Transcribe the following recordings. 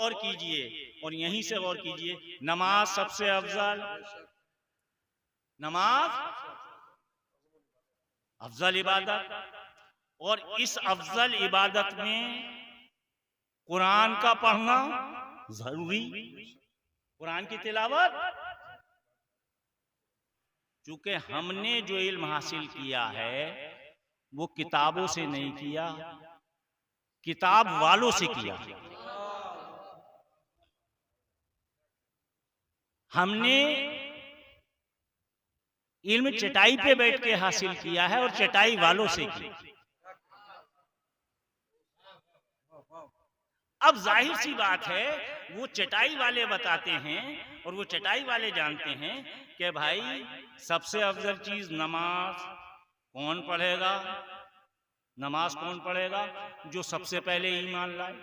गौर कीजिए और यहीं से गौर कीजिए, नमाज सबसे अफजल, नमाज अफजल इबादत, और इस अफजल इबादत में कुरान का पढ़ना जरूरी, कुरान की तिलावत। चूंकि हमने जो इल्म हासिल किया है वो किताबों से नहीं किया, किताब वालों से किया। हमने इल्म चटाई पे बैठ के हासिल किया है और चटाई वालों से किया। अब जाहिर सी बात है वो चटाई वाले बताते हैं और वो चटाई वाले जानते हैं कि भाई सबसे अफजल चीज नमाज कौन पढ़ेगा, नमाज कौन पढ़ेगा? जो सबसे पहले ईमान लाए,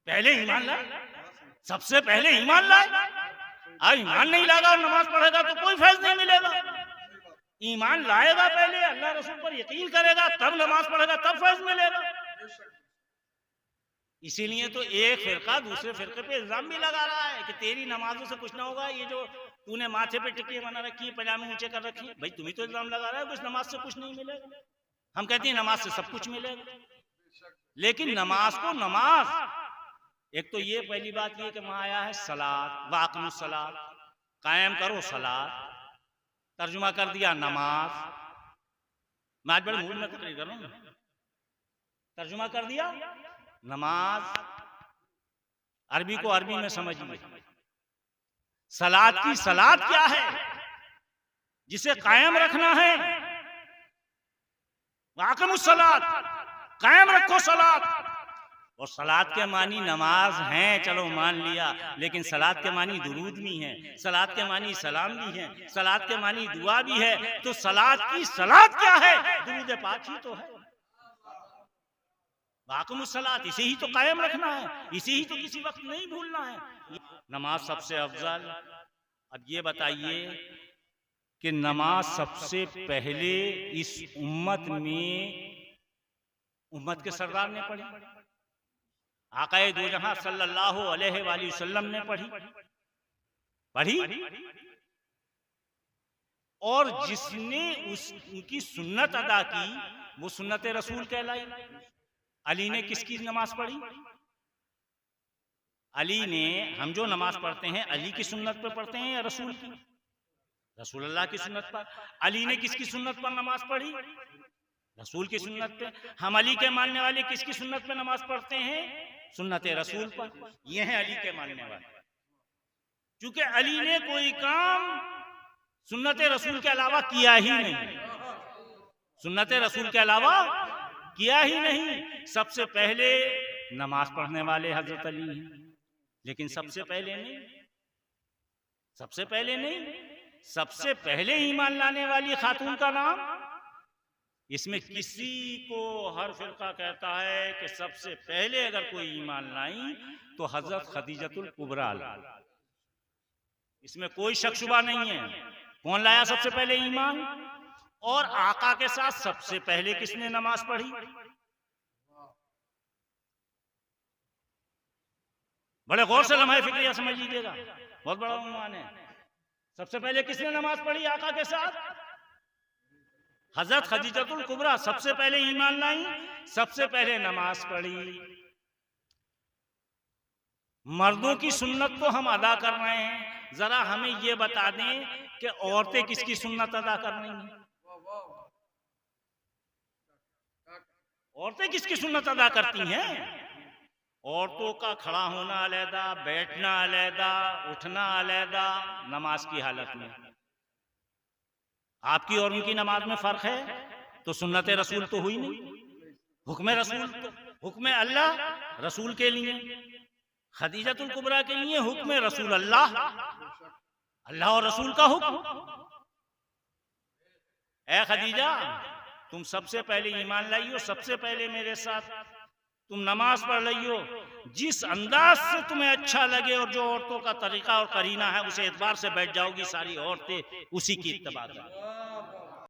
पहले ईमान लाए, सबसे पहले ईमान लाए। ईमान नहीं लाएगा और नमाज पढ़ेगा तो कोई फैज नहीं मिलेगा। ईमान लाएगा पहले, अल्लाह रसूल पर यकीन करेगा, तब नमाज पढ़ेगा, तब फैज मिलेगा। इसीलिए तो एक फिरका दूसरे फिरके पे इल्जाम भी लगा रहा है कि तेरी नमाजों से कुछ ना होगा, ये जो तूने माथे पे टिक्की बना रखी है, पजामे ऊंचे कर रखी है, भाई तुम्ही तो इल्जाम लगा रहा है कि नमाज से कुछ नहीं मिलेगा। हम कहते हैं नमाज से सब कुछ मिलेगा, लेकिन नमाज को नमाज, एक तो ये पहली बात ये कि वहां आया है सलात, वाक़िमुस सलात, कायम करो सलात, तर्जुमा कर दिया नमाज। मैं आज बड़े मूड में तकरीर कर रहा हूं, तर्जुमा कर दिया नमाज, अरबी को अरबी में समझिए। सलात की सलात क्या है? जिसे कायम रखना है, वाक़िमुस सलात, कायम रखो सलात। और सलात के मानी नमाज हैं, चलो मान लिया, लेकिन सलात के मानी दुरूद भी है, सलात के मानी सलाम भी है, सलात के मानी दुआ भी है। तो सलात की सलात क्या है? दुरूद पाक ही तो है। वाक़िमुस सलात, इसे ही तो कायम रखना है, इसे ही तो किसी वक्त नहीं भूलना है। नमाज सबसे अफजल। अब ये बताइए कि नमाज सबसे पहले इस उम्मत में उम्मत के सरदार ने पढ़ी, आक़ाए दो जहां सल्लल्लाहु अलैहि वसल्लम ने पढ़ी, और जिसने उनकी सुन्नत अदा की वो सुन्नत रसूल कहलाई। अली ने किसकी नमाज पढ़ी? अली ने, हम जो नमाज पढ़ते हैं अली की सुन्नत पर पढ़ते हैं या रसूल की? रसूल अल्लाह की सुन्नत पर। अली ने किसकी सुन्नत पर नमाज पढ़ी? रसूल की सुन्नत पे। हम अली के मानने वाले किसकी सुन्नत पे नमाज पढ़ते हैं? सुन्नत रसूल पर। ये हैं अली के मानने वाले। क्योंकि अली ने कोई काम सुन्नत रसूल के अलावा किया ही नहीं, सुन्नत रसूल के अलावा किया ही नहीं। सबसे पहले नमाज पढ़ने वाले हजरत अली हैं, लेकिन सबसे पहले नहीं, सबसे पहले नहीं, सबसे पहले ईमान लाने वाली खातून का नाम, इसमें किसी को हर फिरका कहता है कि सबसे पहले अगर कोई ईमान लाई तो हजरत खदीजतुल कुबरा, इसमें कोई शक शुबा नहीं है। कौन लाया सबसे पहले ईमान? और आका के साथ सबसे पहले किसने नमाज पढ़ी? बड़े गौर से लम्हा फिक्रिया समझ लीजिएगा, बहुत बड़ा उन्वान है। सबसे पहले किसने नमाज पढ़ी आका के साथ? हजरत खदीजतुल कुबरा सबसे पहले ईमान लाई, सबसे पहले नमाज पढ़ी। मर्दों की सुन्नत तो हम अदा कर रहे हैं, जरा हमें ये बता दें कि औरतें किसकी सुन्नत अदा कर रही हैं? औरतें किसकी सुन्नत अदा करती हैं? औरतों का खड़ा होना अलहदा, बैठना अलहदा, उठना अलहदा, नमाज की हालत में। आपकी और उनकी नमाज में फर्क है तो सुन्नत रसूल तो हुई नहीं। हुक्म रसूल, हुक्म अल्लाह रसूल के लिए, खदीजतुल कुबरा के लिए हुक्म रसूल अल्लाह, अल्लाह और रसूल का हुक्म। ऐ खदीजा, तुम सबसे पहले ईमान लाइयो, सबसे पहले मेरे साथ तुम नमाज पढ़ लियो, जिस अंदाज से तुम्हें अच्छा लगे और जो औरतों का तरीका और करीना है उसे एतबार से बैठ जाओगी सारी औरतें उसी की इत्तबा करेंगी।